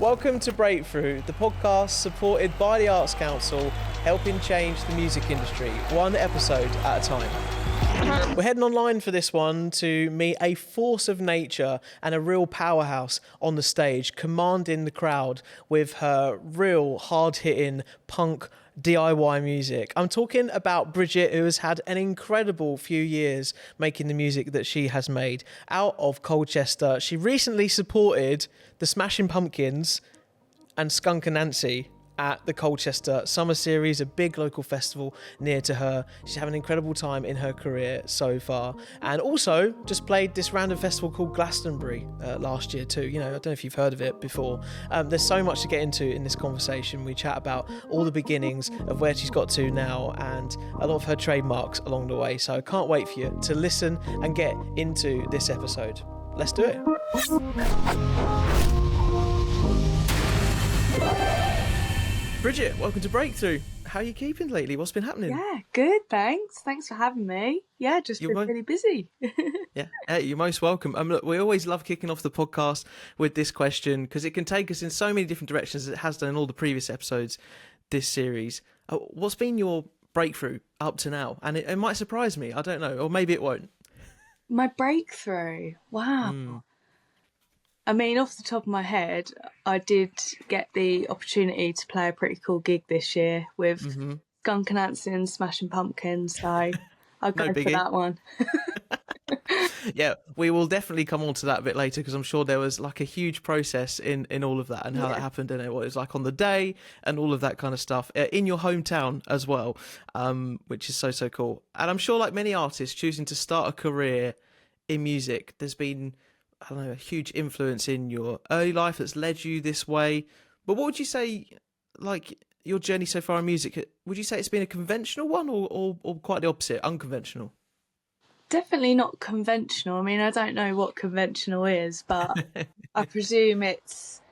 Welcome to Breakthrough, the podcast supported by the Arts Council, helping change the music industry, one episode at a time. We're heading online for this one to meet a force of nature and a real powerhouse on the stage, commanding the crowd with her real hard-hitting punk DIY music. I'm talking about Bridget, who has had an incredible few years making the music that she has made out of Colchester. She recently supported the Smashing Pumpkins and Skunk and Anansie at the Colchester Summer Series, a big local festival near to her. She's having an incredible time in her career so far, and also just played this random festival called Glastonbury last year too. You know, I don't know if you've heard of it before. There's so much to get into in this conversation. We chat about all the beginnings of where she's got to now and a lot of her trademarks along the way. So I can't wait for you to listen and get into this episode. Let's do it. Bridget, welcome to Breakthrough. How are you keeping lately? What's been happening? Yeah, good, thanks. Thanks for having me. Yeah, just been really busy. Yeah, you're most welcome. Look, we always love kicking off the podcast with this question because it can take us in so many different directions, as it has done in all the previous episodes this series. What's been your breakthrough up to now? And it might surprise me, I don't know, or maybe it won't. My breakthrough? Wow. I mean, off the top of my head, I did get the opportunity to play a pretty cool gig this year with Skunk and Anansie and Smashing Pumpkins, so I'll go for that one. Yeah, we will definitely come on to that a bit later because I'm sure there was like a huge process in all of that and how that happened and what it was like on the day and all of that kind of stuff in your hometown as well, which is so cool. And I'm sure like many artists choosing to start a career in music, there's been, I don't know, a huge influence in your early life that's led you this way. But what would you say, like, your journey so far in music, would you say it's been a conventional one or quite the opposite, unconventional? Definitely not conventional. I mean, I don't know what conventional is, but I presume it's,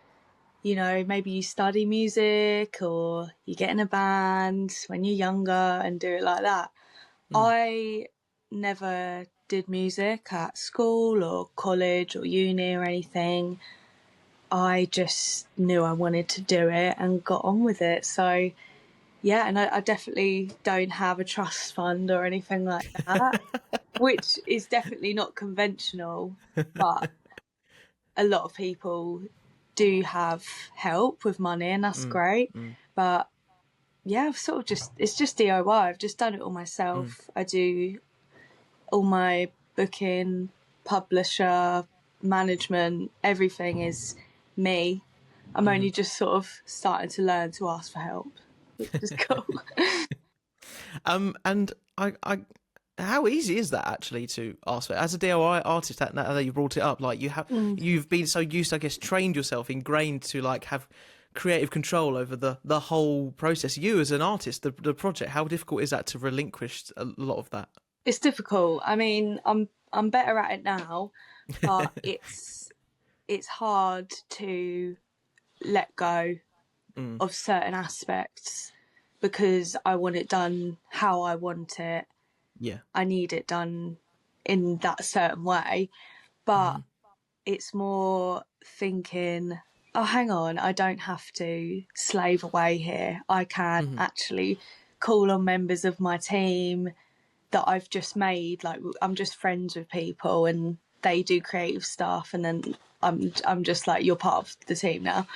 you know, maybe you study music or you get in a band when you're younger and do it like that. I never did music at school or college or uni or anything. I just knew I wanted to do it and got on with it. So yeah, and I definitely don't have a trust fund or anything like that, which is definitely not conventional, but a lot of people do have help with money and that's great. But yeah, I've sort of it's just DIY. I've just done it all myself. I do all my booking, publisher, management, everything is me. I'm only just sort of starting to learn to ask for help, which is cool. And I how easy is that actually to ask for? As a DIY artist, now that you brought it up, like you've been so used, I guess, trained yourself, ingrained to like have creative control over the whole process. You as an artist, the project, how difficult is that to relinquish a lot of that? It's difficult. I mean, I'm better at it now, but it's hard to let go of certain aspects because I want it done how I want it. Yeah. I need it done in that certain way, but it's more thinking, oh, hang on, I don't have to slave away here. I can actually call on members of my team that I've just made. Like, I'm just friends with people and they do creative stuff, and then I'm just like, you're part of the team now.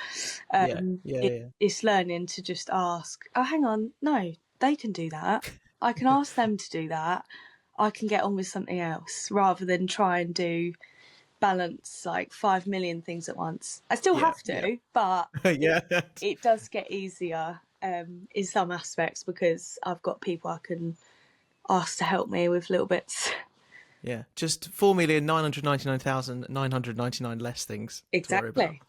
It's learning to just ask, oh, hang on, no, they can do that. I can ask them to do that. I can get on with something else rather than try and balance like 5 million things at once. I still have to, but it does get easier in some aspects because I've got people I can ask to help me with little bits. Yeah, just 4,999,999 less things. Exactly.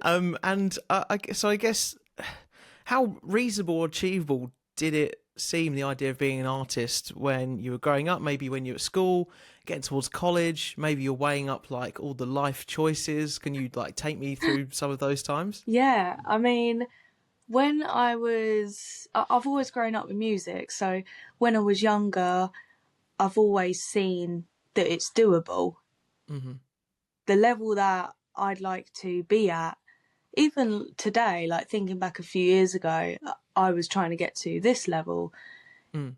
And I guess, how reasonable or achievable did it seem, the idea of being an artist, when you were growing up? Maybe when you were at school, getting towards college, maybe you're weighing up like all the life choices. Can you like take me through some of those times? Yeah, I mean, when I've always grown up with music, so when I was younger, I've always seen that it's doable. The level that I'd like to be at. Even today, like thinking back a few years ago, I was trying to get to this level. Mm.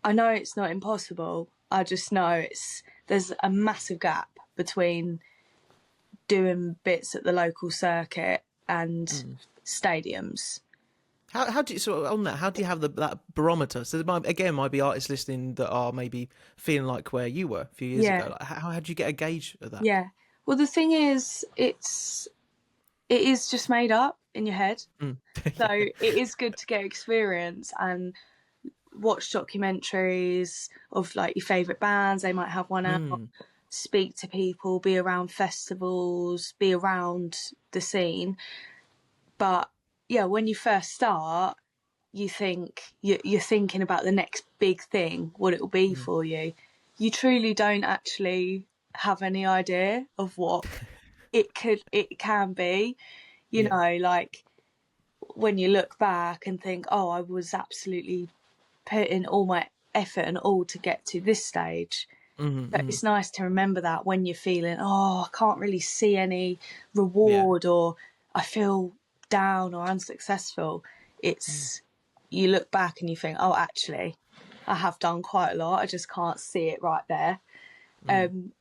I know it's not impossible. I just know there's a massive gap between doing bits at the local circuit and stadiums. How do you, so on that, how do you have that barometer? So there might be artists listening that are maybe feeling like where you were a few years Yeah. ago. Like, how do you get a gauge of that? Yeah. Well, the thing is, it is just made up in your head. So it is good to get experience and watch documentaries of like your favourite bands. They might have one out. Speak to people, be around festivals, be around the scene. But yeah, when you first start, you think you're thinking about the next big thing, what it will be for you. You truly don't actually have any idea of what it can be. You know, like when you look back and think, oh, I was absolutely putting all my effort and all to get to this stage. But it's nice to remember that when you're feeling, oh, I can't really see any reward or I feel down or unsuccessful. It's you look back and you think, oh, actually, I have done quite a lot. I just can't see it right there. And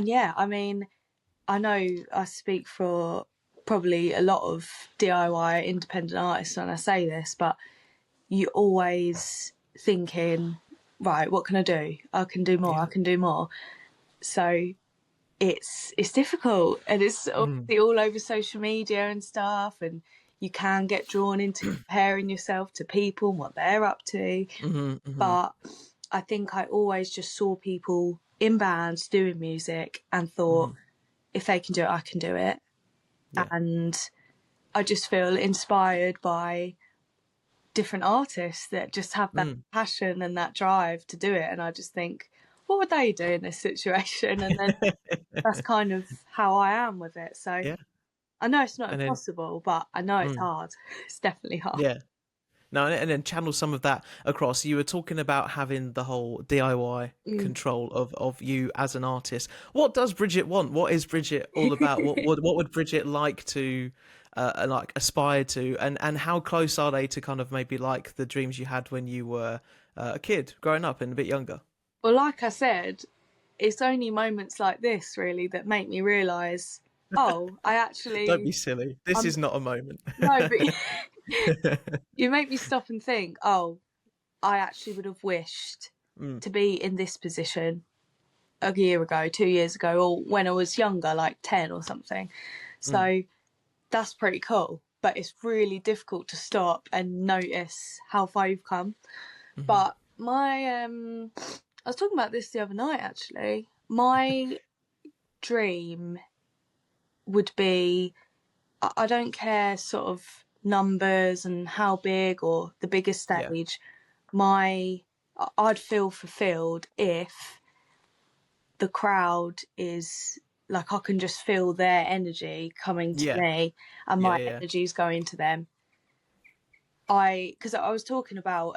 yeah, I mean, I know I speak for probably a lot of DIY independent artists when I say this, but you always thinking, right, what can I do? I can do more. I can do more. So it's difficult, and it's obviously all over social media and stuff, and you can get drawn into comparing yourself to people and what they're up to. But I think I always just saw people in bands doing music and thought, if they can do it, I can do it. And I just feel inspired by different artists that just have that passion and that drive to do it. And I just think, what would they do in this situation? And then that's kind of how I am with it. So I know it's not impossible, but I know it's hard. It's definitely hard. Yeah. No, and then channel some of that across. You were talking about having the whole DIY control of you as an artist. What does Bridget want? What is Bridget all about? What would Bridget like to like aspire to? And how close are they to kind of maybe like the dreams you had when you were a kid growing up and a bit younger? Well, like I said, it's only moments like this really that make me realise, oh, I actually... Don't be silly. This is not a moment. No, but you make me stop and think, oh, I actually would have wished to be in this position a year ago, 2 years ago, or when I was younger, like 10 or something. So that's pretty cool. But it's really difficult to stop and notice how far you've come. But I was talking about this the other night, actually. My dream would be, I don't care sort of numbers and how big or the biggest stage. I'd feel fulfilled if the crowd is like, I can just feel their energy coming to me and my energy is going to them. Because I was talking about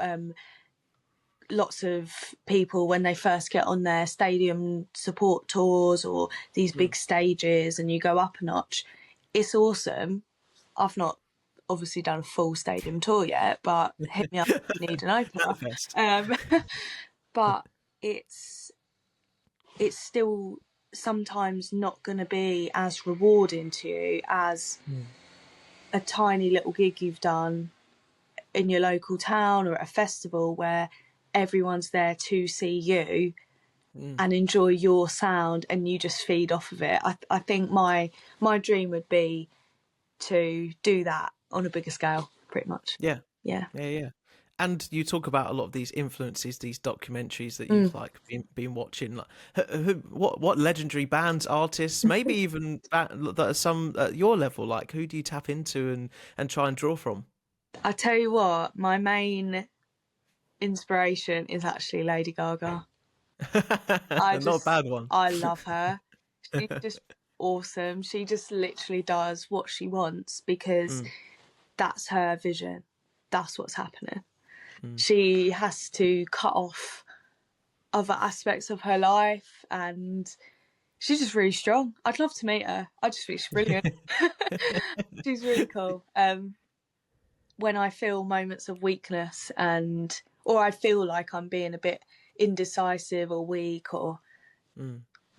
lots of people when they first get on their stadium support tours or these big stages and you go up a notch. It's awesome. I've not obviously done a full stadium tour yet, but hit me up if you need an opener. But it's still sometimes not going to be as rewarding to you as a tiny little gig you've done in your local town or at a festival where everyone's there to see you and enjoy your sound and you just feed off of it. I think my dream would be to do that on a bigger scale, pretty much. Yeah. And you talk about a lot of these influences, these documentaries that you've like been watching. Like, what legendary bands, artists, maybe even that are some at your level? Like, who do you tap into and try and draw from? I tell you what, my main inspiration is actually Lady Gaga. Not a bad one. I love her. She's just awesome. She just literally does what she wants because that's her vision. That's what's happening. She has to cut off other aspects of her life and She's just really strong. I'd love to meet her. I just think she's brilliant. She's really cool. When I feel moments of weakness or I feel like I'm being a bit indecisive or weak or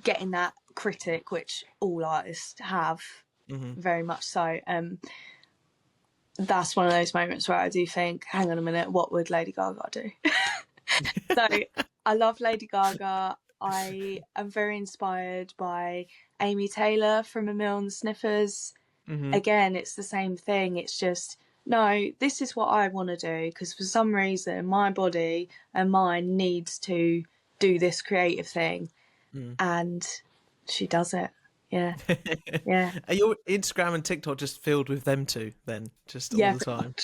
getting that critic, which all artists have, very much so, that's one of those moments where I do think, hang on a minute, what would Lady Gaga do? So I love Lady Gaga. I am very inspired by Amy Taylor from A Mill and the Sniffers. Again, it's the same thing. It's just, no, this is what I want to do, because for some reason my body and mind needs to do this creative thing. And she does it. Yeah. Yeah. Are your Instagram and TikTok just filled with them two then? Just all the time?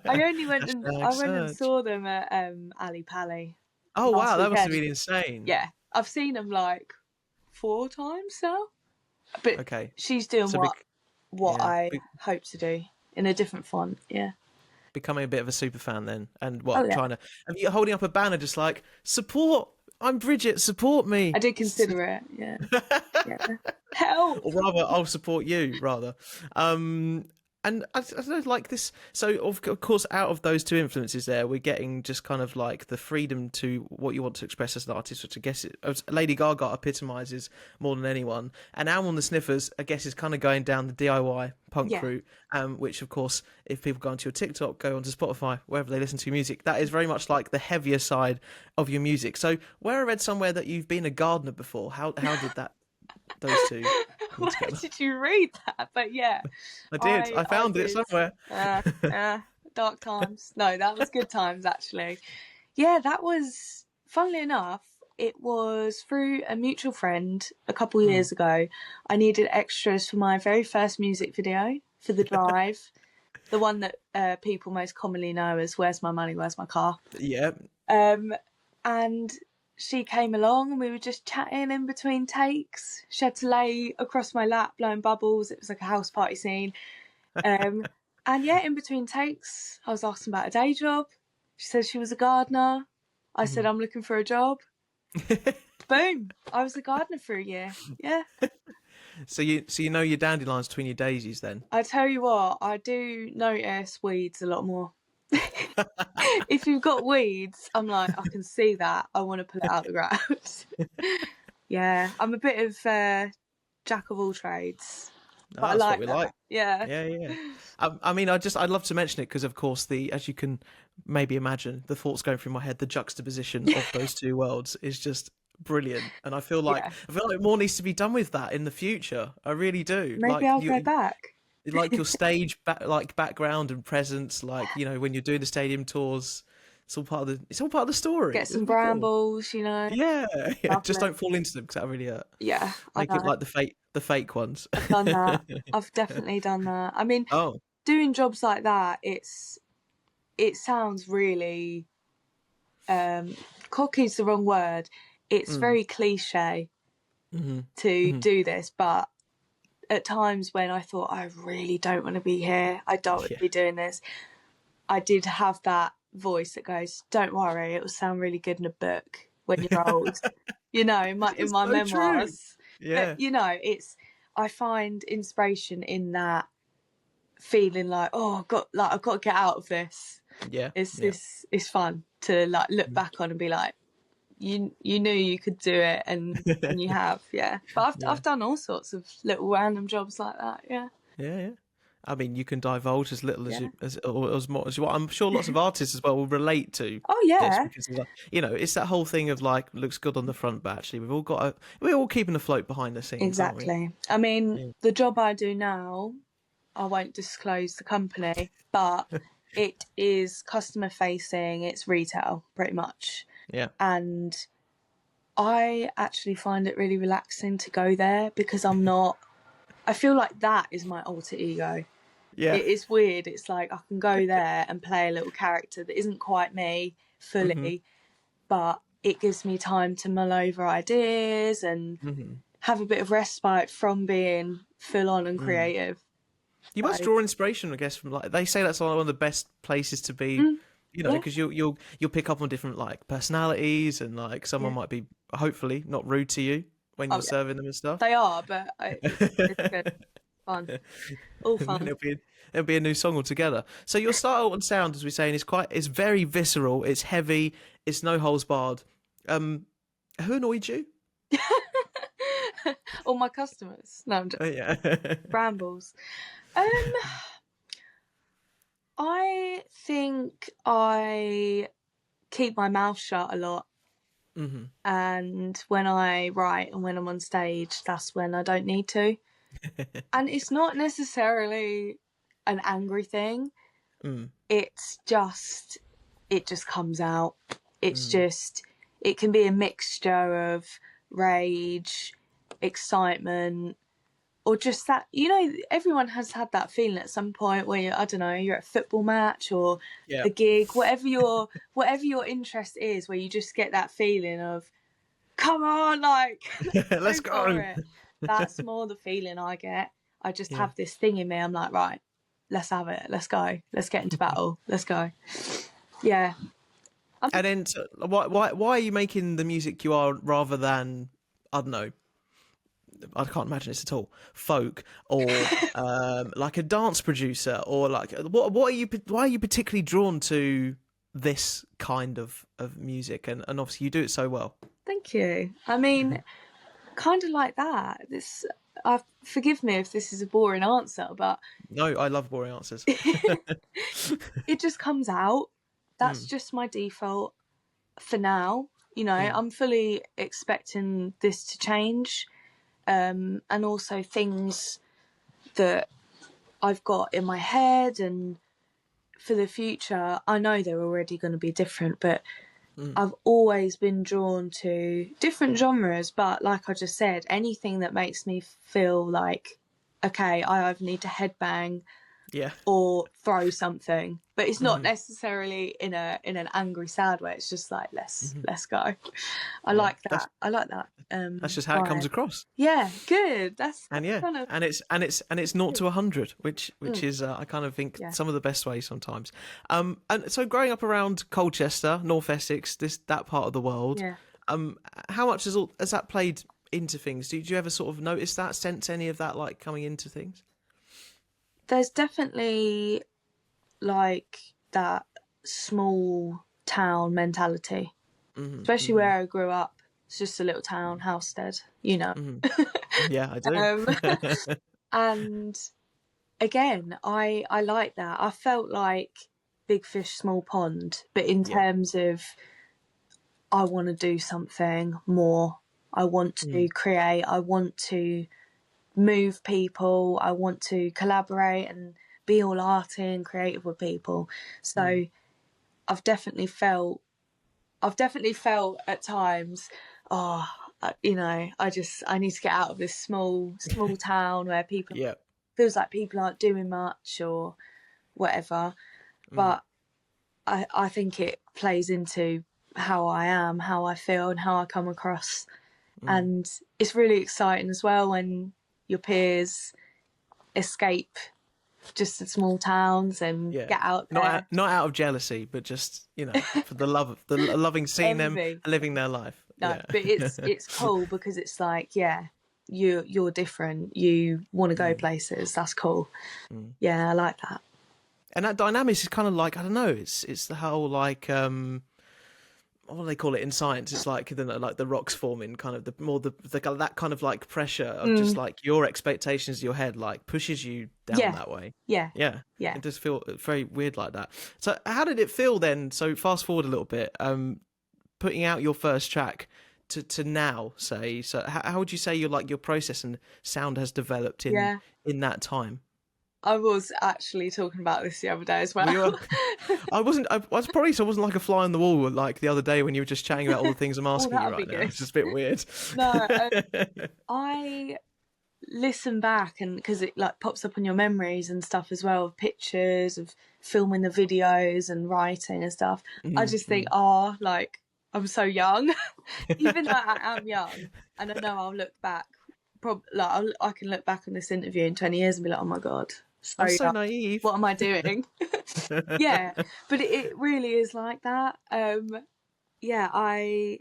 I only went and saw them at Ali Pali. Oh wow, that must have been insane. Yeah. I've seen them like 4 times now. But okay. She's doing what I hope to do in a different font, yeah. Becoming a bit of a super fan then. And trying to, and you're holding up a banner just like, support, I'm Bridget, support me. I did consider it, yeah. Yeah. Help! Or rather, I'll support you, rather. And I don't know, like this. So, of course, out of those two influences there, we're getting just kind of like the freedom to what you want to express as an artist, which I guess Lady Gaga epitomises more than anyone. And Owl and the Sniffers, I guess, is kind of going down the DIY punk route, which, of course, if people go onto your TikTok, go onto Spotify, wherever they listen to your music, that is very much like the heavier side of your music. So, where I read somewhere that you've been a gardener before, how did that? Those two. Where did you read that? But yeah, I did. I found it somewhere. Dark times. No, that was good times actually. Yeah, that was, funnily enough, it was through a mutual friend a couple of years ago. I needed extras for my very first music video for The Drive, the one that people most commonly know as "Where's My Money, Where's My Car." Yeah. And she came along and we were just chatting in between takes. She had to lay across my lap blowing bubbles. It was like a house party scene. And yeah, in between takes, I was asking about a day job. She said she was a gardener. I said, I'm looking for a job. Boom. I was a gardener for a year. Yeah. So you know your dandelions between your daisies then? I tell you what, I do notice weeds a lot more. If you've got weeds, I'm like, I can see that. I want to pull it out the ground. Yeah, I'm a bit of jack of all trades. But that's I like what we that. like. Yeah. I mean, I'd love to mention it because, of course, as you can maybe imagine, the thoughts going through my head, the juxtaposition of those two worlds is just brilliant, and I feel like more needs to be done with that in the future. I really do. Maybe I'll go back. Like your stage background and presence, like, you know, when you're doing the stadium tours, it's all part of the story. Get some brambles, you know. Yeah. Just don't fall into them because that really hurt. Yeah, Make it like the fake ones. I've done that. I've definitely done that. I mean, doing jobs like that, it sounds really cocky's the wrong word. It's very cliche to do this, but at times when I thought, I really don't want to be here, I don't want to be doing this, I did have that voice that goes, don't worry, it will sound really good in a book when you're old. You know, in my memoirs. True. Yeah. But, you know, I find inspiration in that feeling like, I've got to get out of this. Yeah. It's fun to like look back on and be like, you knew you could do it, and you have, But I've done all sorts of little random jobs like that, Yeah. I mean, you can divulge as little as much as what I'm sure lots of artists as well will relate to. Oh yeah, because, you know, it's that whole thing of like, looks good on the front, but actually we're all keeping afloat behind the scenes. Exactly. I mean, the job I do now, I won't disclose the company, but it is customer facing. It's retail, pretty much. Yeah. And I actually find it really relaxing to go there because I feel like that is my alter ego. Yeah. It's weird. It's like I can go there and play a little character that isn't quite me fully, but it gives me time to mull over ideas and have a bit of respite from being full on and creative. You must draw inspiration, I guess, from, like, they say that's one of the best places to be. You know, because you'll pick up on different like personalities, and like someone might be hopefully not rude to you, when Oh you're yeah, serving them and stuff? they are, but it's good, fun, all And then fun. it'll be a new song altogether. So your style and sound, as we're saying, is very visceral. It's heavy. It's no holds barred. Who annoyed you? All my customers. No, I'm just Oh, yeah. brambles. Um, I think I keep my mouth shut a lot. Hmm. And when I write and when I'm on stage, that's when I don't need to. And it's not necessarily an angry thing. Mm, It's just, it just comes out. It's mm. just, it can be a mixture of rage, excitement, or just that, everyone has had that feeling at some point where I don't know, you're at a football match or Yeah. a gig, whatever your interest is, where you just get that feeling of, come on, like, Let's go for go. it. That's more the feeling I get. I just Yeah. have this thing in me. I'm like, right, let's have it. Let's go. Let's get into battle. Let's go. Yeah. And then, so why are you making the music you are rather than, I don't know, I can't imagine this at all, folk or like a dance producer, or like why are you particularly drawn to this kind of music, and obviously you do it so well. Thank you. I mean, kind of like that. Forgive me if this is a boring answer, but No, I love boring answers. it just comes out. That's Mm, just my default for now. mm, I'm fully expecting this to change. And also things that I've got in my head and for the future, I know they're already going to be different, but mm. I've always been drawn to different genres. But like I just said, anything that makes me feel like, okay, I either need to headbang Yeah. or throw something, but it's not Mhm. necessarily in an angry, sad way. It's just like let's go. I Yeah. like that. I like that. That's just how it comes Vibe. across. Yeah, good. That's And yeah, kind of and it's 0 to 100, which Mm. is I kind of think Yeah. some of the best ways sometimes. And so growing up around Colchester, North Essex, that part of the world, yeah. how much has that played into things? Do you ever sort of notice that, sense any of that, like coming into things? There's definitely like that small town mentality, Hmm. especially Hmm. where I grew up. It's just a little town, Halstead, you know. Hmm. Yeah, I do. Um, and again, I like that. I felt like big fish, small pond, but in Yeah. terms of I want to do something more. I want to Mm. create. I want to move people. I want to collaborate and be all arty and creative with people. So Mm. I've definitely felt. I've definitely felt at times, oh, I need to get out of this small town where people Yeah. feels like people aren't doing much or whatever. Mm. But I think it plays into how I am, how I feel, and how I come across. Mm. And it's really exciting as well when your peers escape just the small towns and Yeah. get out there. Not out of jealousy, but just, for the love of loving seeing them Envy. living their life. No, Yeah. but it's cool because it's like, yeah, you're different. You want to go Mm. places. That's cool. Mm. Yeah, I like that. And that dynamic is kind of like, I don't know, it's the whole like what do they call it in science? It's like the rocks forming, kind of that kind of like pressure of just Mm. like your expectations in your head like pushes you down Yeah, that way. yeah, Yeah. yeah. It does feel very weird like that. So how did it feel then? So fast forward a little bit, putting out your first track to now, say. So how would you say your process and sound has developed Yeah. in that time? I was actually talking about this the other day as well. We were, I was probably so I wasn't like a fly on the wall like the other day when you were just chatting about all the things I'm asking you that'd right be now. good. It's just a bit weird. No, I listen back and because it like pops up on your memories and stuff as well, of pictures of filming the videos and writing and stuff. I just think, like I'm so young, even though I am young, and I know I'll look back. I can look back on this interview in 20 years and be like, oh my god, I'm so young. naive. What am I doing? Yeah, but it really is like that. Yeah, I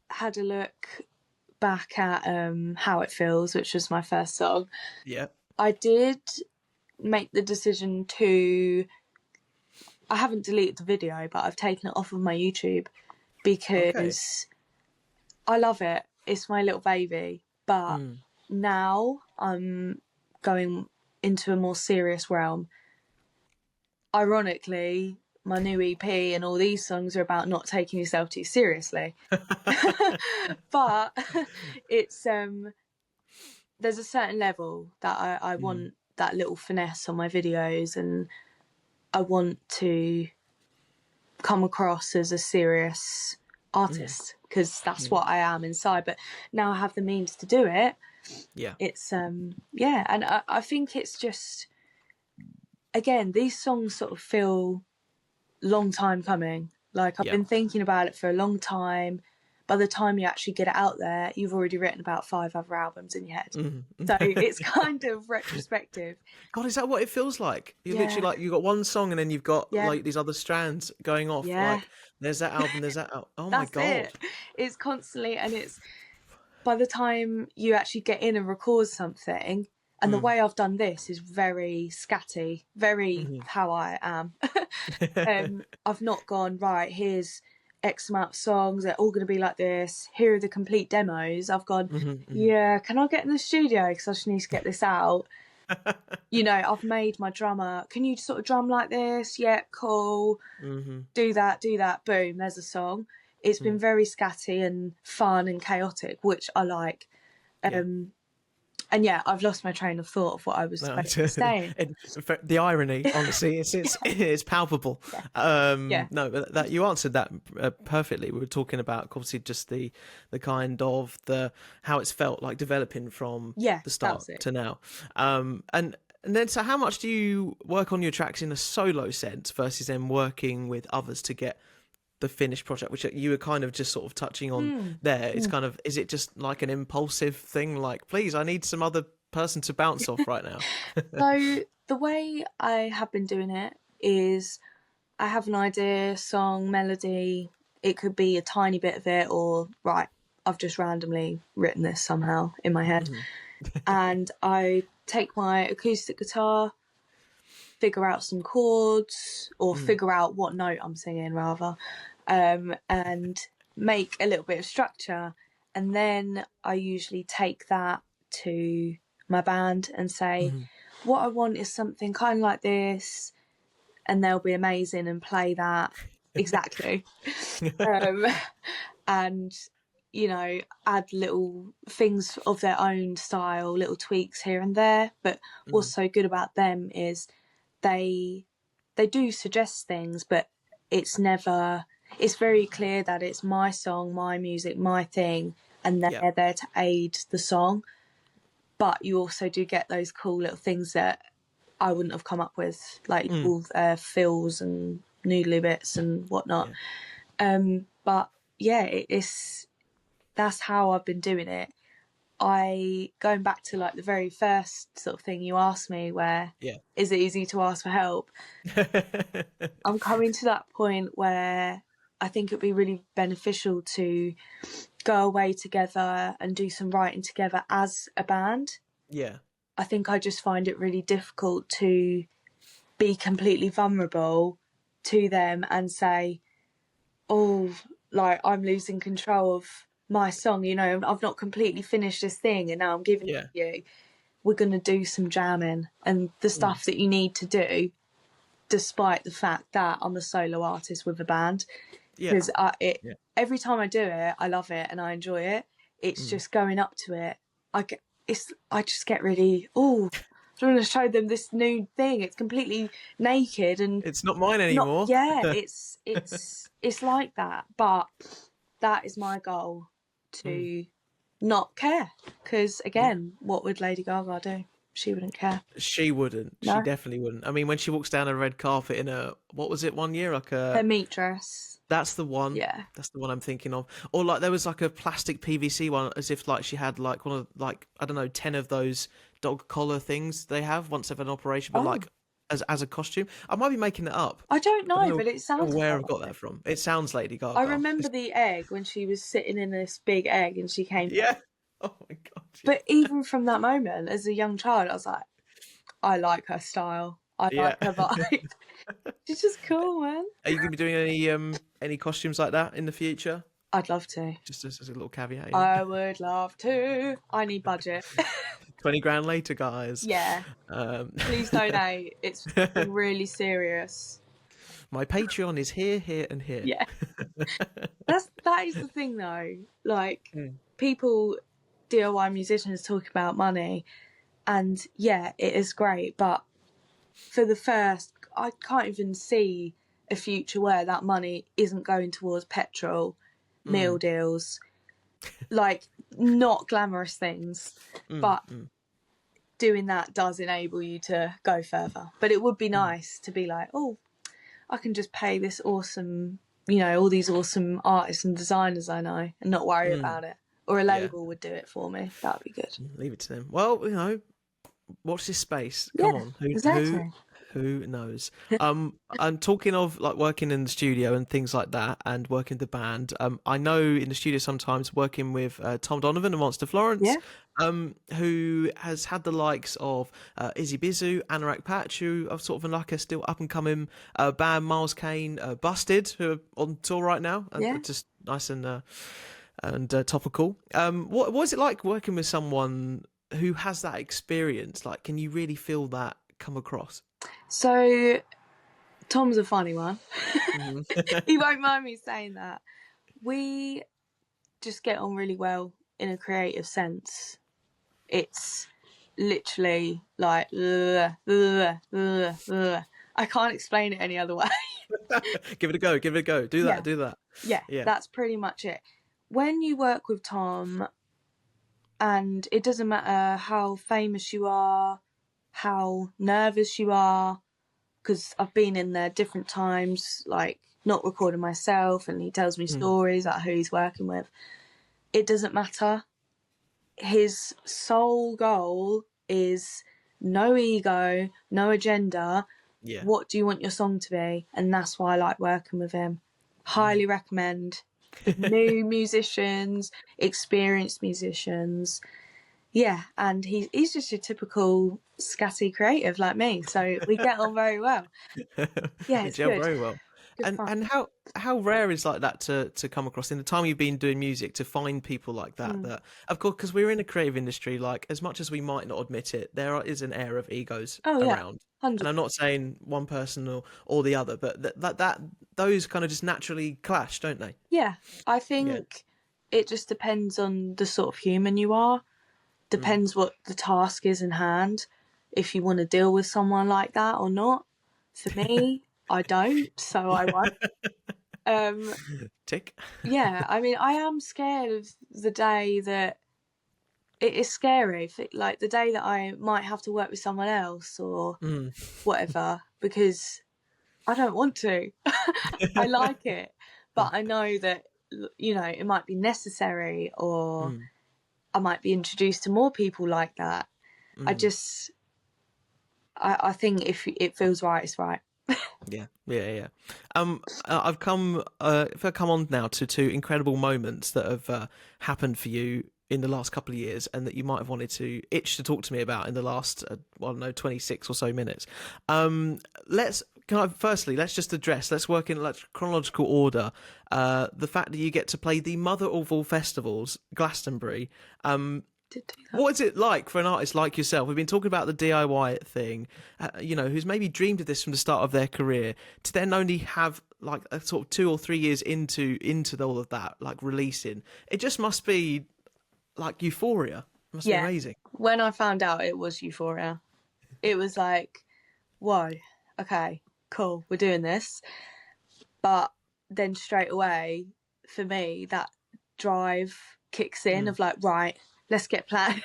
had a look back at How It Feels, which was my first song, Yeah. I did make the decision to... I haven't deleted the video, but I've taken it off of my YouTube because I love it. It's my little baby. But now I'm going into a more serious realm. Ironically, my new EP and all these songs are about not taking yourself too seriously. But it's there's a certain level that I want that little finesse on my videos, and I want to come across as a serious artist, because that's what I am inside. But now I have the means to do it. Yeah. It's and I think it's just, again, these songs sort of feel long time coming. Like, I've been thinking about it for a long time. By the time you actually get it out there, you've already written about 5 other albums in your head. So it's kind of retrospective. God, is that what it feels like? You're literally like, you've got one song and then you've got like these other strands going off. Like, there's that album, there's that album. Oh my God. It. It's constantly, and it's, by the time you actually get in and record something, and the way I've done this is very scatty, very how I am. I've not gone, right, here's X amount of songs, they're all going to be like this, here are the complete demos. I've gone, can I get in the studio because I just need to get this out. You know, I've made my drummer, can you sort of drum like this? Yeah, cool. Do that, boom, there's a song. It's been very scatty and fun and chaotic, which I like. And I've lost my train of thought of what I was saying. The irony, honestly, it's palpable. No, but that you answered that perfectly. We were talking about, obviously, just the kind of how it's felt like developing from the start to now. And then, so how much do you work on your tracks in a solo sense versus then working with others to get the finished project, which you were kind of just sort of touching on there? It's kind of, is it just like an impulsive thing, like, please, I need some other person to bounce off right now? So the way I have been doing it is, I have an idea, song, melody, it could be a tiny bit of it, or right, I've just randomly written this somehow in my head. And I take my acoustic guitar, figure out some chords, or figure out what note I'm singing rather, and make a little bit of structure. And then I usually take that to my band and say, what I want is something kind of like this, and they'll be amazing and play that exactly. And, you know, add little things of their own style, little tweaks here and there. But what's so good about them is they do suggest things, but it's very clear that it's my song, my music, my thing, and they're there to aid the song. But you also do get those cool little things that I wouldn't have come up with, like all fills and noodly bits and whatnot. But that's how I've been doing it. Going back to like the very first sort of thing you asked me, where is it easy to ask for help? I'm coming to that point where I think it'd be really beneficial to go away together and do some writing together as a band. I think I just find it really difficult to be completely vulnerable to them and say, oh, like, I'm losing control of my song, you know, I've not completely finished this thing and now I'm giving it to you. We're going to do some jamming and the stuff that you need to do, despite the fact that I'm a solo artist with a band. Because every time I do it, I love it and I enjoy it. It's just going up to it. I just get really, I want to show them this new thing. It's completely naked and it's not mine anymore. It's like that. But that is my goal, to not care. Because again, what would Lady Gaga do? She wouldn't care. She wouldn't. No. She definitely wouldn't. I mean, when she walks down a red carpet in what was it one year? Like her meat dress. That's the one. Yeah. That's the one I'm thinking of. Or like there was like a plastic PVC one, as if like she had like one of, like, I don't know, 10 of those dog collar things they have once they've had an operation, but like as a costume. I might be making it up. I don't know, but it sounds. Where I've got that from? It sounds Lady Gaga. I remember the egg when she was sitting in this big egg and she came. Yeah. Oh my God. But even from that moment, as a young child, I was like, I like her style. I Yeah. like her vibe. She's just cool, man. Are you going to be doing any costumes like that in the future? I'd love to. Just as a little caveat, yeah. I would love to. I need budget. 20 grand later, guys. Yeah. Please donate. It's really serious. My Patreon is here, and here. Yeah. That is the thing though. Like people, DIY musicians talk about money, and yeah, it is great, but for the first, I can't even see a future where that money isn't going towards petrol, meal deals, like not glamorous things, but doing that does enable you to go further. But it would be nice to be like, oh, I can just pay this awesome, all these awesome artists and designers I know and not worry about it. Or a label would do it for me. That would be good. Leave it to them. Well, watch this space. Yeah, Come on. exactly. Who knows? I'm talking of like working in the studio and things like that, and working the band. I know in the studio sometimes working with Tom Donovan and Monster Florence, who has had the likes of Izzy Bizzu, Anorak Patch, who are sort of like a still up and coming band. Miles Kane, Busted, who are on tour right now, and just nice and topical. What is it like working with someone who has that experience? Like, can you really feel that come across? So Tom's a funny one. He won't mind me saying that. We just get on really well in a creative sense. It's literally like I can't explain it any other way. Give it a go. Do that. Yeah, that's pretty much it. When you work with Tom, and it doesn't matter how famous you are, how nervous you are, because I've been in there different times, like not recording myself, and he tells me stories about who he's working with. It doesn't matter. His sole goal is no ego, no agenda. Yeah. What do you want your song to be? And that's why I like working with him. Highly recommend. New musicians, experienced musicians. Yeah, and he's just your typical scatty creative like me, so we get on very well. Yeah, it's good. Very well. Good and how rare is like that to come across in the time you've been doing music, to find people like that? That, of course, because we're in a creative industry, like as much as we might not admit it, is an air of egos around. 100%. And I'm not saying one person or the other, but that those kind of just naturally clash, don't they? Yeah, I think it just depends on the sort of human you are. Depends what the task is in hand, if you want to deal with someone like that or not. For me, I don't, so I won't. Tick. Yeah, I mean, I am scared of the day that it is scary, like the day that I might have to work with someone else or whatever, because I don't want to. I like it, but I know that, it might be necessary, or I might be introduced to more people like that. I think if it feels right, it's right. Yeah. I've come on now to two incredible moments that have happened for you in the last couple of years, and that you might have wanted to talk to me about in the last 26 or so minutes. Let's just address, let's work in chronological order, the fact that you get to play the mother of all festivals, Glastonbury. What is it like for an artist like yourself? We've been talking about the DIY thing, who's maybe dreamed of this from the start of their career, to then only have like a sort of 2 or 3 years into all of that, like releasing. It just must be like euphoria. It must be amazing. When I found out, it was euphoria. It was like, whoa, okay, cool, we're doing this. But then straight away, for me, that drive kicks in of like, right, let's get planning.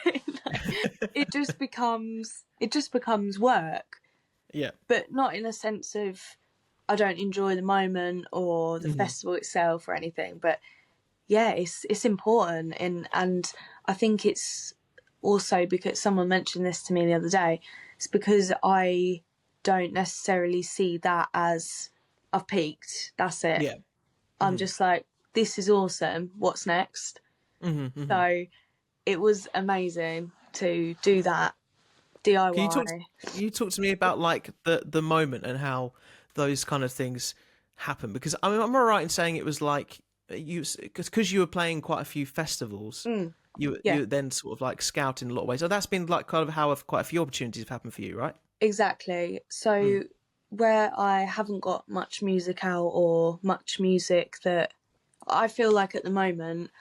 It just becomes work. Yeah. But not in a sense of I don't enjoy the moment or the festival itself or anything. But yeah, it's important, and I think it's also because someone mentioned this to me the other day. It's because I don't necessarily see that as I've peaked. That's it. Yeah. I'm just like, this is awesome. What's next? So it was amazing to do that DIY. You talk to me about like the moment and how those kind of things happen? Because I mean, am I right in saying it was like because you were playing quite a few festivals, you were then sort of like scouting in a lot of ways. So that's been like kind of how quite a few opportunities have happened for you, right? Exactly. So where I haven't got much music out or much music that I feel like at the moment,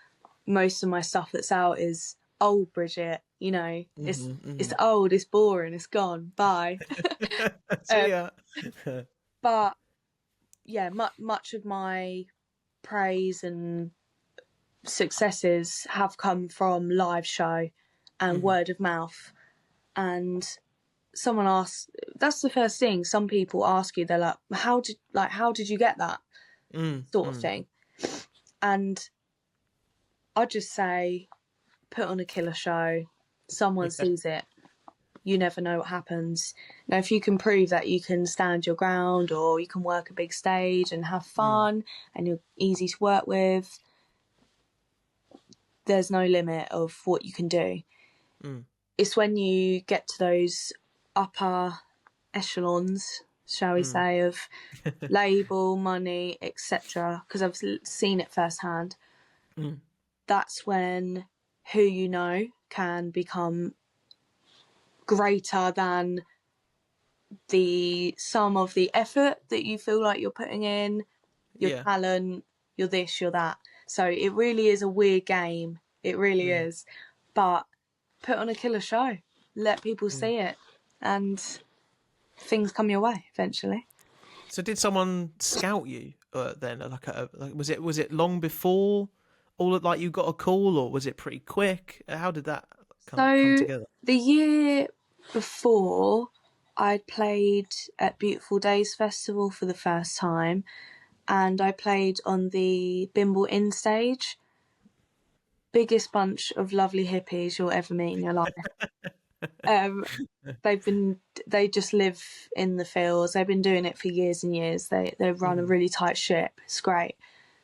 most of my stuff that's out is old Bridget, you know, it's old, it's boring, it's gone, bye. See ya. But yeah, much of my praise and successes have come from live show and word of mouth. And someone asked, that's the first thing some people ask you, they're like, how did you get that sort of thing? And I just say, put on a killer show, someone sees it, you never know what happens. Now, if you can prove that you can stand your ground or you can work a big stage and have fun and you're easy to work with, there's no limit of what you can do. It's when you get to those upper echelons, shall we say, of label, money, etc., because I've seen it firsthand, that's when who you know can become greater than the sum of the effort that you feel like you're putting in, your talent, you're this, you're that. So it really is a weird game. It really is. But put on a killer show, let people see it, and things come your way eventually. So did someone scout you then? Was it long before all of, like, you got a call, or was it pretty quick? How did that come together? The year before, I'd played at Beautiful Days Festival for the first time, and I played on the Bimble Inn stage. Biggest bunch of lovely hippies you'll ever meet in your life. They just live in the fields. They've been doing it for years and years. They run a really tight ship. It's great.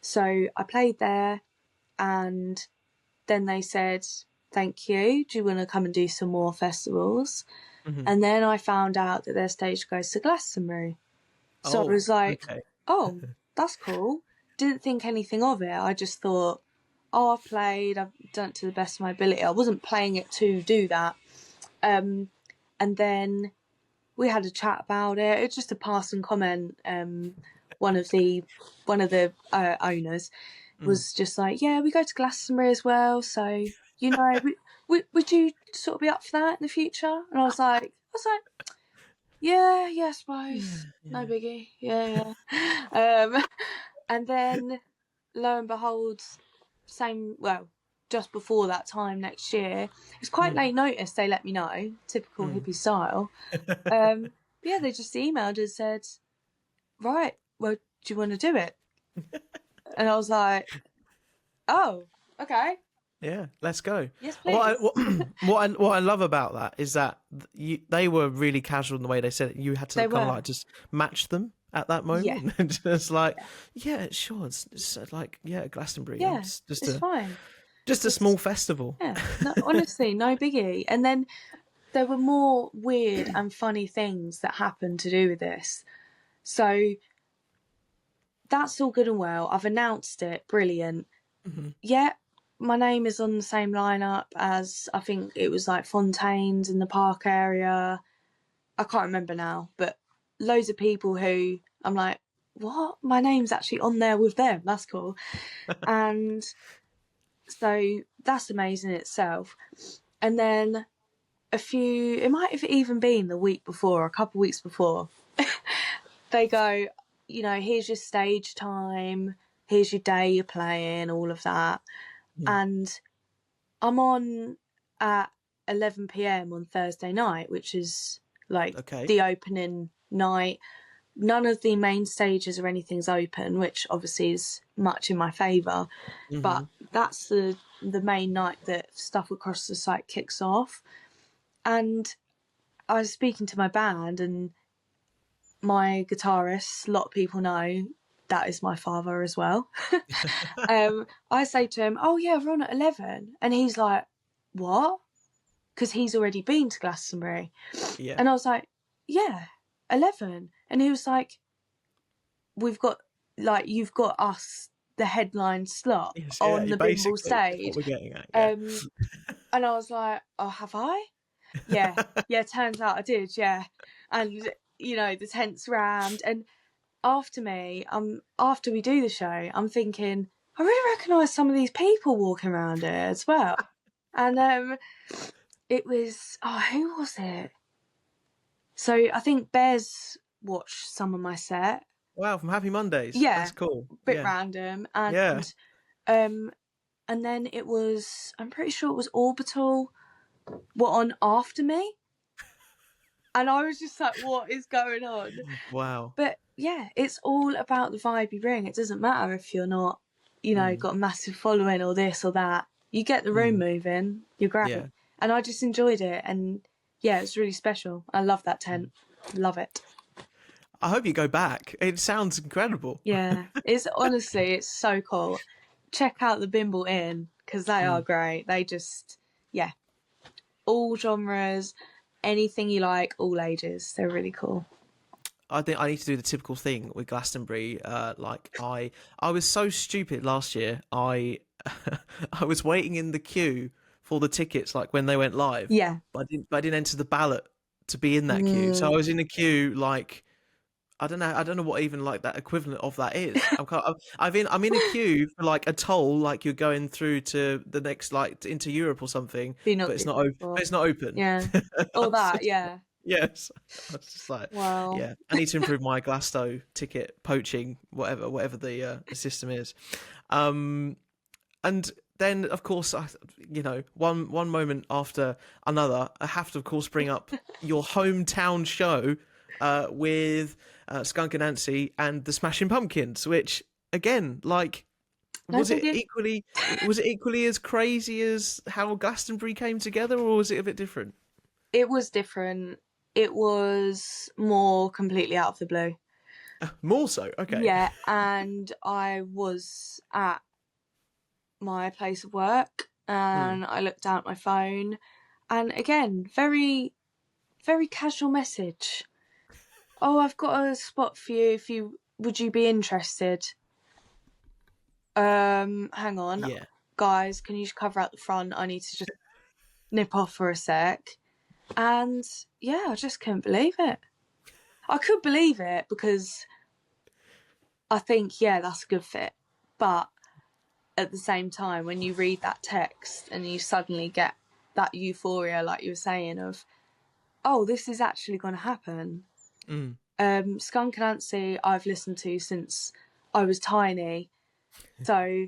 So I played there, and then they said, thank you, do you want to come and do some more festivals? And then I found out that their stage goes to Glastonbury. So I was like, oh, that's cool. Didn't think anything of it. I just thought, oh, I've played, I've done it to the best of my ability. I wasn't playing it to do that. And then we had a chat about it. It's just a passing comment. One of the owners was just like, yeah, we go to Glastonbury as well, so you know, would you sort of be up for that in the future? And I was like, yeah, I suppose, no biggie, yeah. And then lo and behold, just before that time next year, it was quite late notice. They let me know, typical hippie style. Yeah, they just emailed and said, right, well, do you want to do it? And I was like, oh, okay. Yeah, let's go. Yes, please. What I love about that is that they were really casual in the way they said it. You had to kind of like just match them at that moment. Yeah. And just like, yeah, sure. It's like, yeah, Glastonbury. Yeah, it's fine. Just a small festival. Yeah, no, honestly, no biggie. And then there were more weird and funny things that happened to do with this. So that's all good and well. I've announced it. Brilliant. Yeah, my name is on the same lineup as, I think it was like Fontaine's in the park area. I can't remember now, but loads of people who I'm like, what? My name's actually on there with them. That's cool. And so that's amazing in itself. And then it might have even been the week before, a couple of weeks before, they go, you know, here's your stage time, here's your day you're playing, all of that. And I'm on at 11 p.m. on Thursday night, which is like the opening night. None of the main stages or anything's open, which obviously is much in my favour. But that's the main night that stuff across the site kicks off. And I was speaking to my band, and my guitarist, a lot of people know that is my father as well. I say to him, oh yeah, we're on at 11. And he's like, what? Because he's already been to Glastonbury. Yeah. And I was like, yeah, 11. And he was like, you've got us, the headline slot, Yes, on the Bimble basically, that's stage. what we're getting at. Yeah. And I was like, oh, have I? Yeah. Turns out I did, yeah. And, the tent's rammed. And after we do the show, I'm thinking, I really recognise some of these people walking around here as well. And it was, who was it? So I think Bez watched some of my set. Wow, from Happy Mondays. Yeah, that's cool. Bit random. And yeah. And then it was, I'm pretty sure it was Orbital were on after me. And I was just like, what is going on? Wow. But yeah, it's all about the vibe you bring. It doesn't matter if you're not, got a massive following or this or that. You get the room moving, you're great. Yeah. And I just enjoyed it. And yeah, it's really special. I love that tent. Love it. I hope you go back. It sounds incredible. Yeah, it's so cool. Check out the Bimble Inn, because they are great. They just, all genres, anything you like, all ages. They're really cool. I think I need to do the typical thing with Glastonbury. I was so stupid last year. I was waiting in the queue for the tickets, like when they went live. Yeah. But I didn't enter the ballot to be in that queue. So I was in a queue like, I don't know what even like that equivalent of that is. I'm in a queue for like a toll, like you're going through to the next, like into Europe or something, but it's not open. It's not open. Yeah, all that. Yeah. Yes, I was just like, wow. Yeah, I need to improve my Glasto ticket poaching, whatever the system is, and then of course one moment after another, I have to of course bring up your hometown show with Skunk and Anansie and the Smashing Pumpkins, which again, like, was it equally as crazy as how Glastonbury came together, or was it a bit different? It was different. It was more completely out of the blue. More so, okay. Yeah, and I was at my place of work and I looked down at my phone, and again, very, very casual message. Oh, I've got a spot for you. Would you be interested? Hang on. Yeah. Guys, can you just cover out the front? I need to just nip off for a sec. And yeah, I just couldn't believe it. I could believe it because I think, that's a good fit. But at the same time, when you read that text and you suddenly get that euphoria, like you were saying, of, oh, this is actually going to happen. Skunk and Anansie I've listened to since I was tiny. So,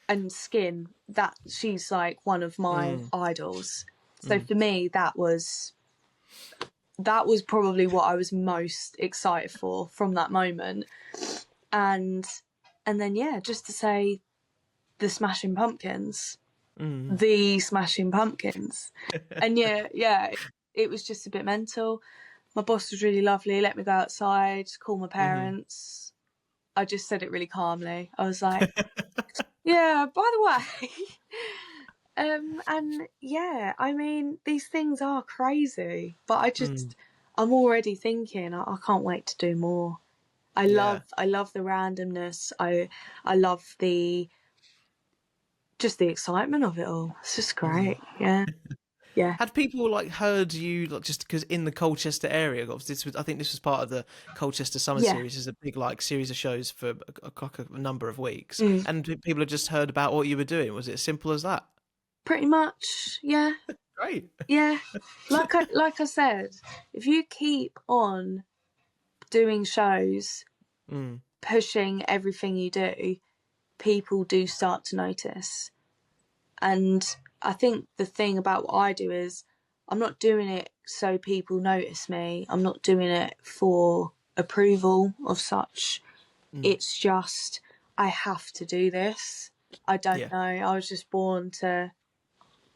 and Skin, that she's like one of my idols. So for me, that was probably what I was most excited for from that moment. And then just to say the Smashing Pumpkins, the Smashing Pumpkins, and it was just a bit mental. My boss was really lovely. Let me go outside, call my parents. I just said it really calmly. I was like, yeah, by the way. And yeah, I mean, these things are crazy, but I'm already thinking, I can't wait to do more. I love the randomness. I love the excitement of it all. It's just great. Yeah. Yeah. Had people like heard you, like, just because in the Colchester area? I think this was part of the Colchester Summer Series, is a big like series of shows for a number of weeks, and people had just heard about what you were doing. Was it as simple as that? Pretty much, yeah. Great. Yeah, like I said, if you keep on doing shows, pushing everything you do, people do start to notice. And I think the thing about what I do is I'm not doing it so people notice me. I'm not doing it for approval of such. It's just, I have to do this. I don't know. I was just born to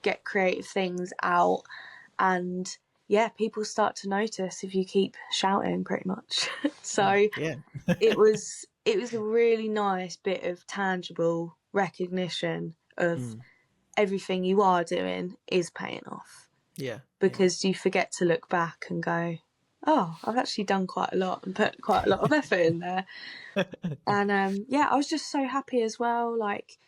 get creative things out, and people start to notice if you keep shouting, pretty much. So it was a really nice bit of tangible recognition of everything you are doing is paying off. Yeah. Because you forget to look back and go, oh, I've actually done quite a lot and put quite a lot of effort in there. And I was just so happy as well. Like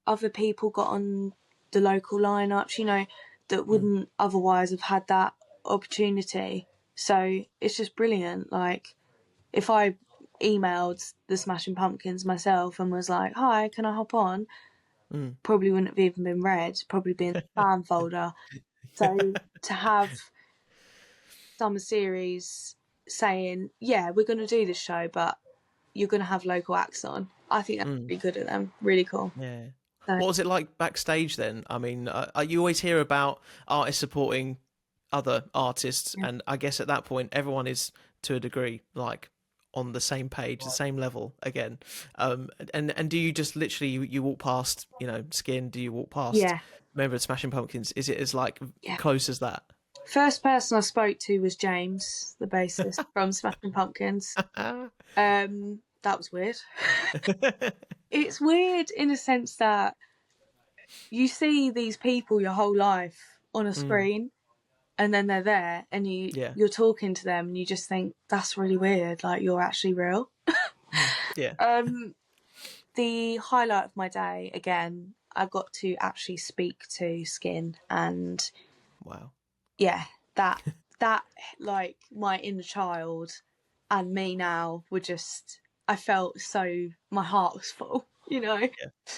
other people got on the local lineups, you know, that wouldn't otherwise have had that opportunity. So it's just brilliant. Like if I emailed the Smashing Pumpkins myself and was like, hi, can I hop on? Probably wouldn't have even been read, probably been in the spam folder. So to have Summer Series saying, yeah, we're going to do this show, but you're going to have local acts on, I think that's really good of them. Really cool. Yeah. So, What was it like backstage then? I mean, you always hear about artists supporting other artists, and I guess at that point, everyone is to a degree like on the same page, the same level again. And do you just literally you walk past, you know, Skin? Do you walk past member of Smashing Pumpkins? Is it as like close as that? First person I spoke to was James, the bassist from Smashing Pumpkins. That was weird. It's weird in a sense that you see these people your whole life on a screen, and then they're there, and you're talking to them, and you just think that's really weird. Like you're actually real. The highlight of my day again, I got to actually speak to Skin, and that like my inner child and me now were just, I felt so, my heart was full, you know.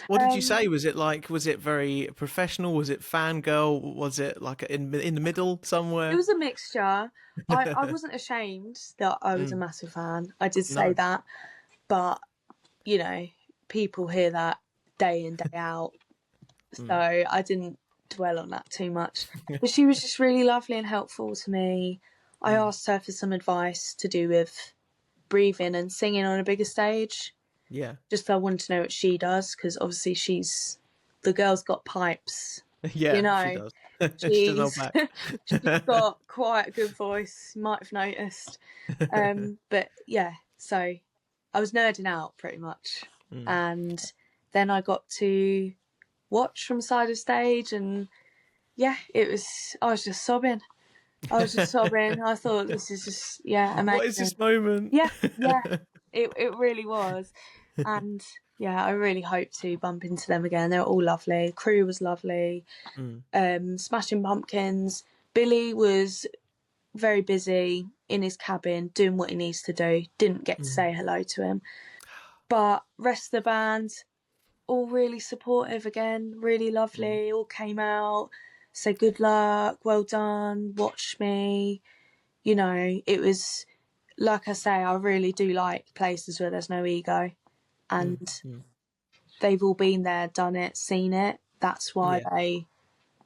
What did you say? Was it very professional? Was it fangirl? Was it like in the middle somewhere? It was a mixture. I wasn't ashamed that I was a massive fan. I did say that, but you know, people hear that day in, day out. So I didn't dwell on that too much. But she was just really lovely and helpful to me. I asked her for some advice to do with breathing and singing on a bigger stage. Yeah. Just I wanted to know what she does, because obviously the girl's got pipes. Yeah, you know, she does. She doesn't hold back. She's got quite a good voice. You might have noticed. But yeah, so I was nerding out pretty much. And then I got to watch from side of stage, and I was just sobbing. I thought, this is just, amazing. What is this moment? Yeah, it really was. And I really hope to bump into them again. They were all lovely. Crew was lovely. Smashing Pumpkins. Billy was very busy in his cabin doing what he needs to do. Didn't get to say hello to him. But rest of the band, all really supportive again, really lovely. All came out, said good luck, well done, watch me. You know, it was, like I say, I really do like places where there's no ego. And they've all been there, done it, seen it. That's why they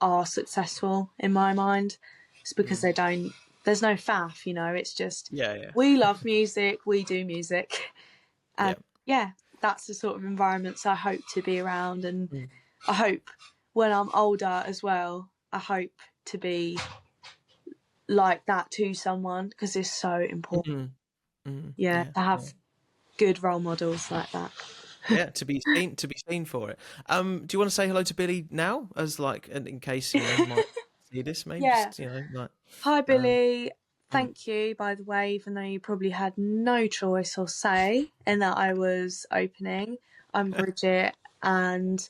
are successful in my mind. It's because there's no faff, you know, it's just, we love music, we do music. And that's the sort of environments I hope to be around. And I hope when I'm older as well, I hope to be like that to someone, because it's so important. To have good role models like that. To be seen for it. Do you want to say hello to Billy now, as like in case you know might see this, maybe? Just, you know, like, hi Billy. Thank you, by the way, even though you probably had no choice or say in that I was opening. I'm Bridget, and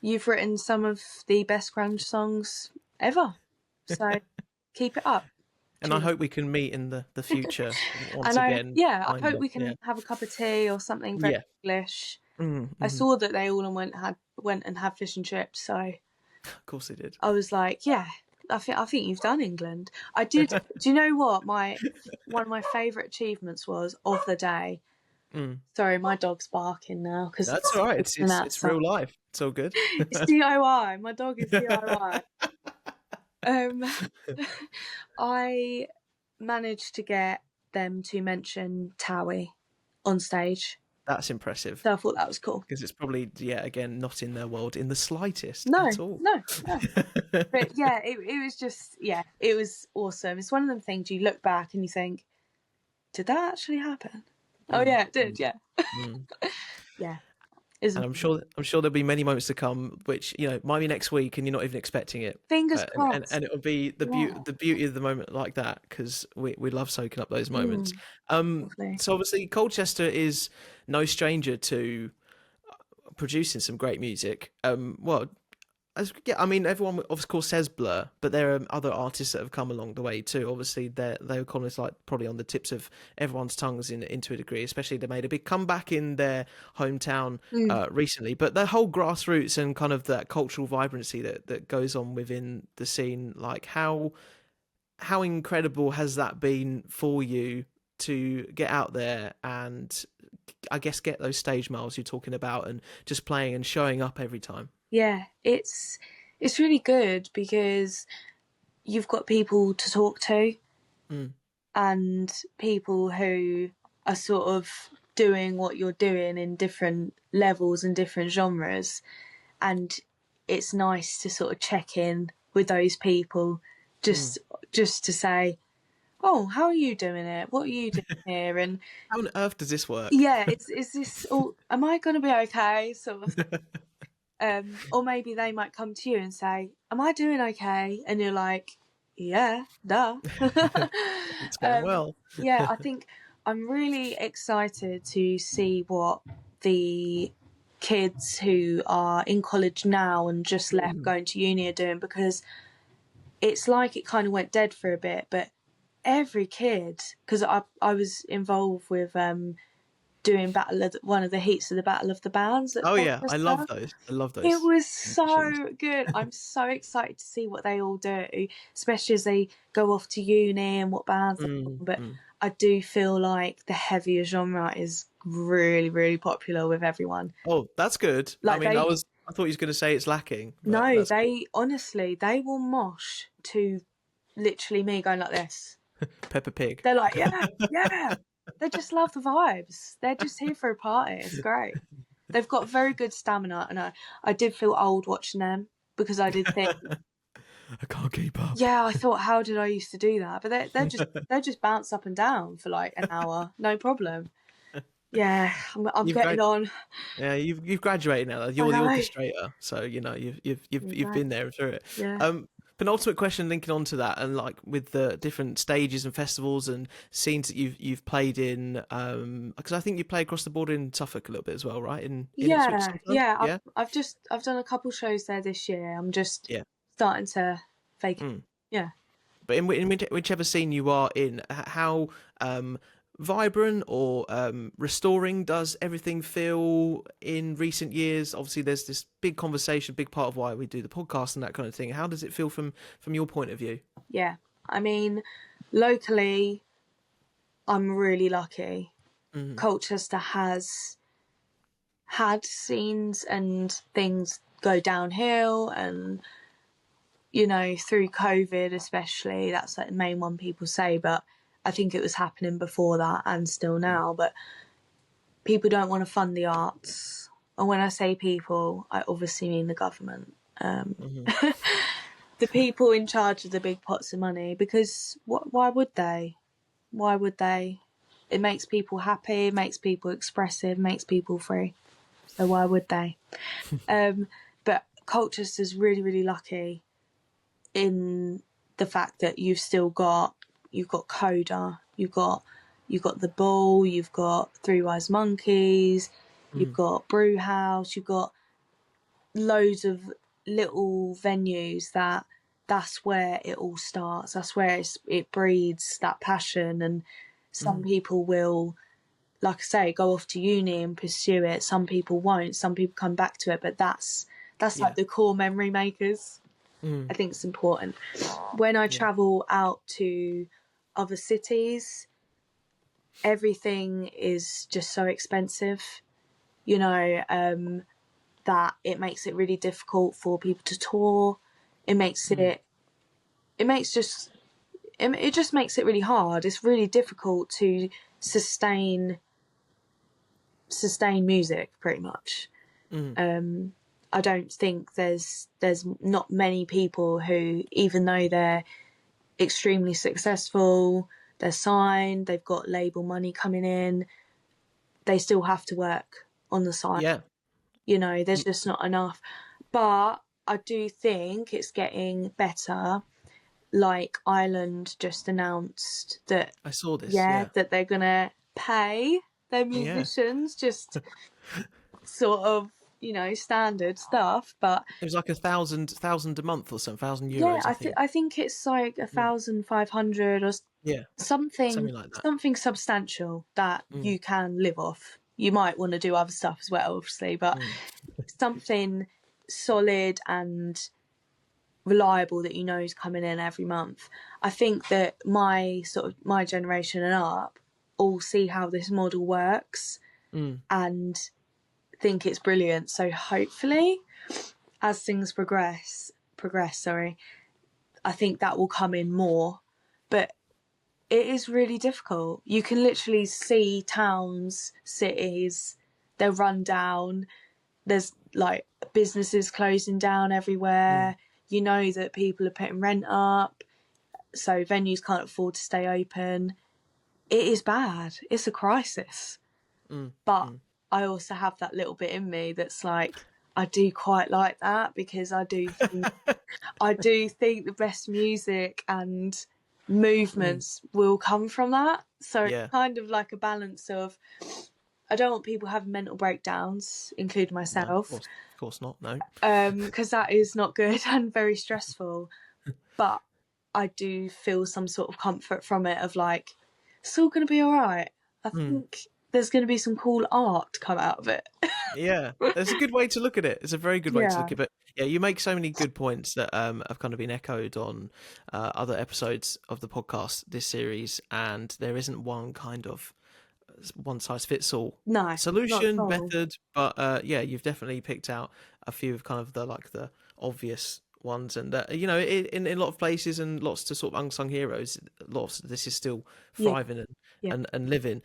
you've written some of the best grunge songs ever. So keep it up. And I hope we can meet in the future once again. I hope we can have a cup of tea or something very English. I saw that they all went and had fish and chips, so of course they did. I was like, I think you've done England. I did. Do you know what one of my favourite achievements was of the day? Sorry, my dog's barking now because that's all right. It's real life. It's all good. It's DIY. My dog is DIY. I managed to get them to mention Towie on stage. That's impressive. So I thought that was cool. Because it's probably, again, not in their world in the slightest at all. No. But it was just, it was awesome. It's one of them things you look back and you think, did that actually happen? Oh, yeah, it did, yeah. It And isn't I'm it? sure there'll be many moments to come, which might be next week, and you're not even expecting it. Fingers And crossed. it will be Yeah. the beauty of the moment like that, because we love soaking up those moments. Lovely. So obviously Colchester is no stranger to producing some great music. Well, I mean, everyone of course says Blur, but there are other artists that have come along the way too. Obviously, they're kind of like probably on the tips of everyone's tongues into a degree. Especially they made a big comeback in their hometown recently. But the whole grassroots and kind of that cultural vibrancy that goes on within the scene, like how incredible has that been for you to get out there and I guess get those stage miles you're talking about and just playing and showing up every time? Yeah, it's really good because you've got people to talk to Mm. and people who are sort of doing what you're doing in different levels and different genres, and it's nice to sort of check in with those people just just to say, oh, how are you doing it, what are you doing here, and How on earth does this work? yeah, is this all, am I going to be okay, sort of. Or maybe they might come to you and say, am I doing okay? And you're like, yeah, duh. It's going well. Yeah, I think I'm really excited to see what the kids who are in college now and just left going to uni are doing, because it's like it kind of went dead for a bit, but every kid, because I was involved with doing one of the heats of the Battle of the Bands at Oh yeah, I love Colchester. those. I love It those was competitions. so good. I'm so excited to see what they all do, especially as they go off to uni and what bands they form. But I do feel like the heavier genre is really, really popular with everyone. Oh, that's good. I Like mean, I thought you was going to say it's lacking, but no, that's good. they honestly, they will mosh to literally me going like this. Peppa Pig. They're like, yeah, yeah. They just love the vibes. They're just here for a party. It's great. They've got very good stamina, and I did feel old watching them because I did think, I can't keep up. yeah, I thought, how did I used to do that? But they just bounce up and down for like an hour, no problem. Yeah, I'm You've getting on. Yeah, you've graduated now. I You're the know. orchestrator, so you've Yeah. been there and through it. Yeah. Penultimate question, linking on to that, and like with the different stages and festivals and scenes that you've played in, because I think you play across the border in Suffolk a little bit as well, right? In Ipswich Yeah, sometimes. yeah. Yeah, I've done a couple shows there this year. I'm just yeah. starting to fake it. Mm. Yeah. But in whichever scene you are in, how vibrant or restoring does everything feel in recent years? Obviously, there's this big conversation, big part of why we do the podcast and that kind of thing. How does it feel from your point of view? Yeah. I mean, locally, I'm really lucky. Colchester has had scenes and things go downhill, and through COVID especially, that's like the main one people say, but I think it was happening before that and still now. But people don't want to fund the arts, and when I say people, I obviously mean the government, the people in charge of the big pots of money, because why would they? Why would they? It makes people happy, makes people expressive, makes people free. So why would they? But Colchester's really, really lucky in the fact that you've got Coda, you've got the Bull, you've got Three Wise Monkeys, you've got Brew House, you've got loads of little venues that's where it all starts. That's where it breeds that passion, and some people will, like I say, go off to uni and pursue it. Some people won't. Some people come back to it, but that's like the core memory makers. I think it's important. When I travel out to other cities, everything is just so expensive, that it makes it really difficult for people to tour. It just makes it really hard. It's really difficult to sustain music, pretty much. I don't think there's not many people who, even though they're extremely successful, they're signed, they've got label money coming in, they still have to work on the side. Yeah, You know, there's just not enough. But I do think it's getting better. Like Ireland just announced that, I saw this. yeah, Yeah. that they're gonna pay their musicians just sort of, you know, standard stuff. But It was like $1,000 a month or something, yeah, €1,000, I think. I think it's like 1,500 or Yeah, something, something like that. something substantial that you can live off. You might want to do other stuff as well, obviously, but something solid and reliable that you know is coming in every month. I think that my generation and up all see how this model works and think it's brilliant. So hopefully, as things progress, I think that will come in more. But it is really difficult. You can literally see towns, cities, they're run down. There's like businesses closing down everywhere. You know that people are putting rent up, so venues can't afford to stay open. It is bad. It's a crisis. But I also have that little bit in me that's like, I do quite like that, because I do think, the best music and movements will come from that. So it's kind of like a balance of, I don't want people having mental breakdowns, including myself. No, of course not, no. Because that is not good and very stressful. But I do feel some sort of comfort from it of like, it's all going to be all right. I think there's going to be some cool art come out of it. Yeah, it's a good way to look at it. It's a very good way to look at it. But yeah, you make so many good points that have kind of been echoed on other episodes of the podcast this series, and there isn't one kind of one size fits all solution method. But yeah, you've definitely picked out a few of kind of the obvious ones, and you know, in a lot of places and lots to sort of unsung heroes, lots of this is still thriving and living.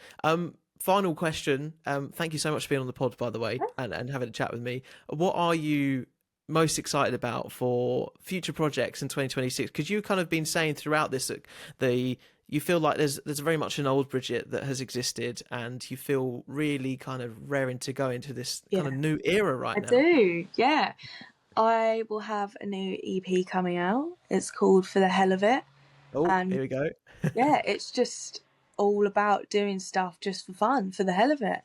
Final question. Thank you so much for being on the pod, by the way, and having a chat with me. What are you most excited about for future projects in 2026? Because you've kind of been saying throughout this that you feel like there's very much an old Bridget that has existed, and you feel really kind of raring to go into this kind of new era right now. I do, yeah. I will have a new EP coming out. It's called For the Hell of It. Oh, and here we go. Yeah, it's just all about doing stuff just for fun, for the hell of it.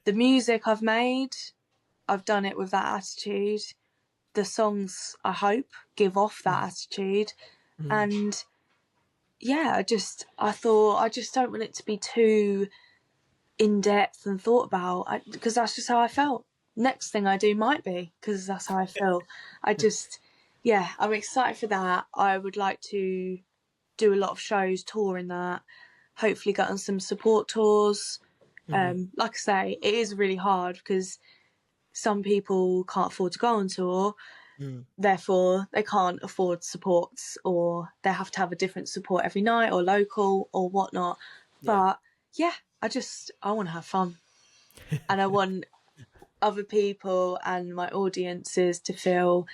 The music I've made, I've done it with that attitude. The songs, I hope, give off that attitude. And yeah, I thought I just don't want it to be too in-depth and thought about, because that's just how I felt. Next thing I do might be, because that's how I feel. I'm excited for that. I would like to do a lot of shows, touring that, hopefully get on some support tours. Like I say, it is really hard because some people can't afford to go on tour, therefore they can't afford supports, or they have to have a different support every night, or local or whatnot. But yeah, I want to have fun. And I want other people and my audiences to feel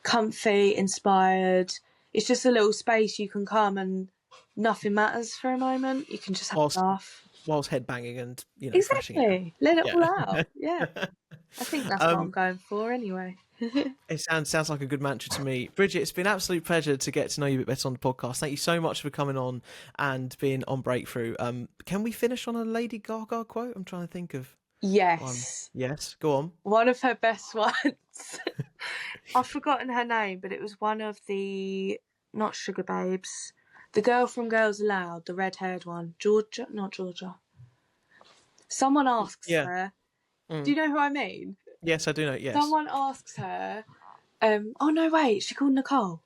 comfy, inspired. It's just a little space you can come and nothing matters for a moment. You can just have a laugh. Whilst headbanging and, you know, exactly. Let it all out. Yeah. I think that's what I'm going for anyway. It sounds like a good mantra to me. Bridget, it's been an absolute pleasure to get to know you a bit better on the podcast. Thank you so much for coming on and being on Breakthrough. Can we finish on a Lady Gaga quote? I'm trying to think of yes. one. Yes, go on. One of her best ones. I've forgotten her name, but it was one of the, not Sugar Babes, the girl from Girls Aloud, the red-haired one. Not Georgia. Someone asks her, do you know who I mean? Yes, I do know, yes. Someone asks her, oh no, wait, she called Nicole.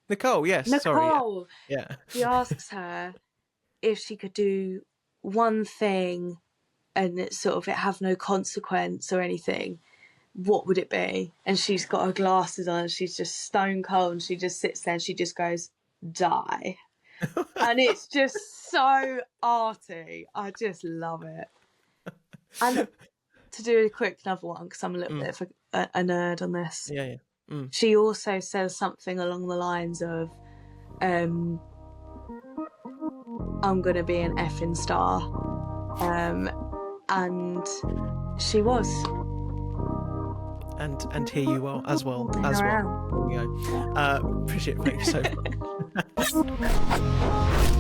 Nicole, yes, Nicole. Sorry. Yeah. He asks her if she could do one thing and it have no consequence or anything, what would it be? And she's got her glasses on, she's just stone cold, and she just sits there and she just goes, die. And it's just so arty. I just love it. And to do a quick another one, because I'm a little bit of a nerd on this. Yeah. She also says something along the lines of, I'm going to be an effing star. And she was. and hear you well as well. Here I am. There you go. Bridget, thank you so much.